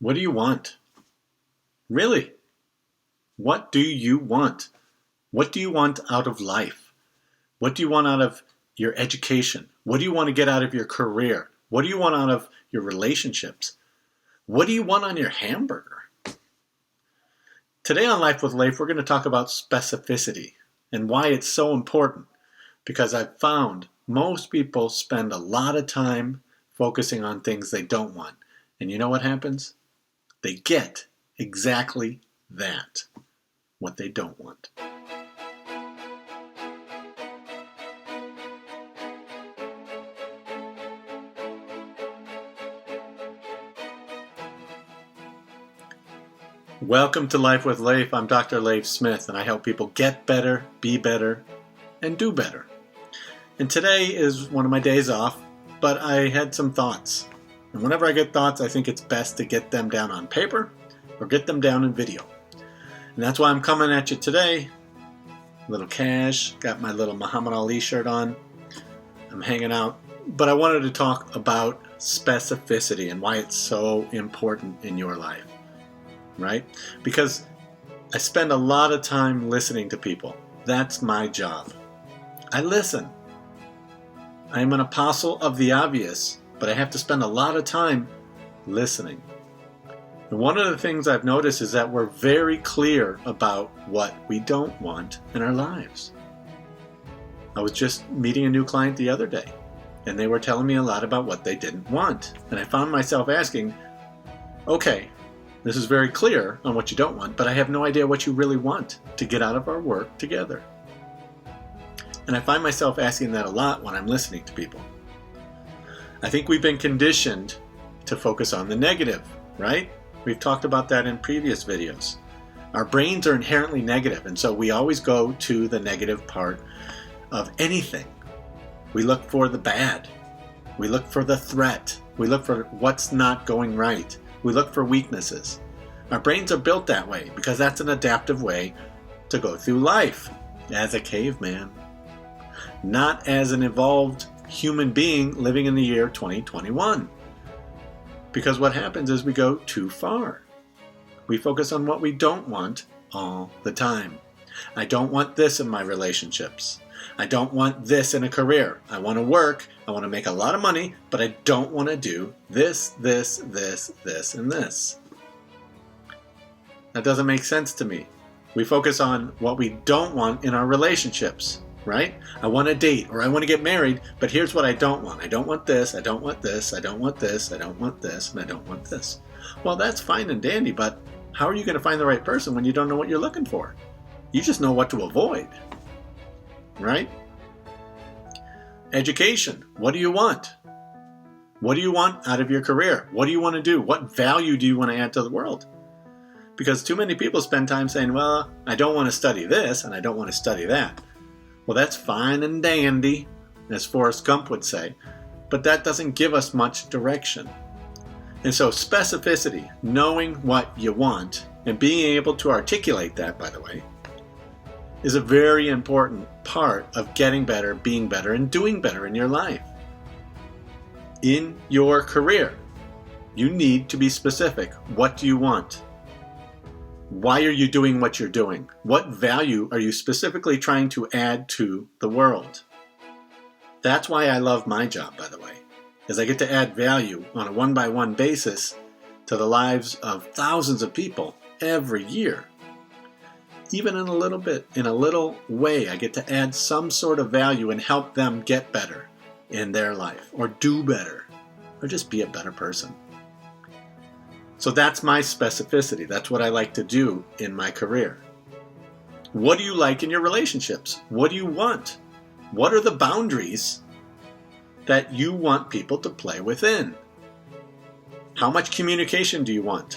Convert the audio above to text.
What do you want? Really? What do you want? What do you want out of life? What do you want out of your education? What do you want to get out of your career? What do you want out of your relationships? What do you want on your hamburger? Today on Life with Leif, we're going to talk about specificity and why it's so important. Because I've found most people spend a lot of time focusing on things they don't want. And you know what happens? They get exactly that, what they don't want. Welcome to Life with Leif. I'm Dr. Leif Smith, and I help people get better, be better, and do better. And today is one of my days off, but I had some thoughts. And whenever I get thoughts, I think it's best to get them down on paper or get them down in video. And that's why I'm coming at you today. A little cash, got my little Muhammad Ali shirt on. I'm hanging out. But I wanted to talk about specificity and why it's so important in your life. Right? Because I spend a lot of time listening to people. That's my job. I listen. I am an apostle of the obvious, but I have to spend a lot of time listening. And one of the things I've noticed is that we're very clear about what we don't want in our lives. I was just meeting a new client the other day, and they were telling me a lot about what they didn't want. And I found myself asking, okay, this is very clear on what you don't want, but I have no idea what you really want to get out of our work together. And I find myself asking that a lot when I'm listening to people. I think we've been conditioned to focus on the negative, right? We've talked about that in previous videos. Our brains are inherently negative, and so we always go to the negative part of anything. We look for the bad. We look for the threat. We look for what's not going right. We look for weaknesses. Our brains are built that way because that's an adaptive way to go through life as a caveman, not as an evolved human being living in the year 2021. Because what happens is we go too far. We focus on what we don't want all the time. I don't want this in my relationships. I don't want this in a career. I want to work. I want to make a lot of money, but I don't want to do this, this, and this. That doesn't make sense to me. We focus on what we don't want in our relationships, right? I want to date or I want to get married, but here's what I don't want. I don't want this, I don't want this, I don't want this, I don't want this, and I don't want this. Well, that's fine and dandy, but how are you going to find the right person when you don't know what you're looking for? You just know what to avoid. Right? Education. What do you want? What do you want out of your career? What do you want to do? What value do you want to add to the world? Because too many people spend time saying, well, I don't want to study this and I don't want to study that. Well, that's fine and dandy, as Forrest Gump would say, but that doesn't give us much direction. And so specificity, knowing what you want and being able to articulate that, by the way, is a very important part of getting better, being better, and doing better in your life. In your career, you need to be specific. What do you want? Why are you doing what you're doing? What value are you specifically trying to add to the world? That's why I love my job, by the way, is I get to add value on a one-by-one basis to the lives of thousands of people every year. Even in a little way, I get to add some sort of value and help them get better in their life, or do better, or just be a better person. So that's my specificity. That's what I like to do in my career. What do you like in your relationships? What do you want? What are the boundaries that you want people to play within? How much communication do you want?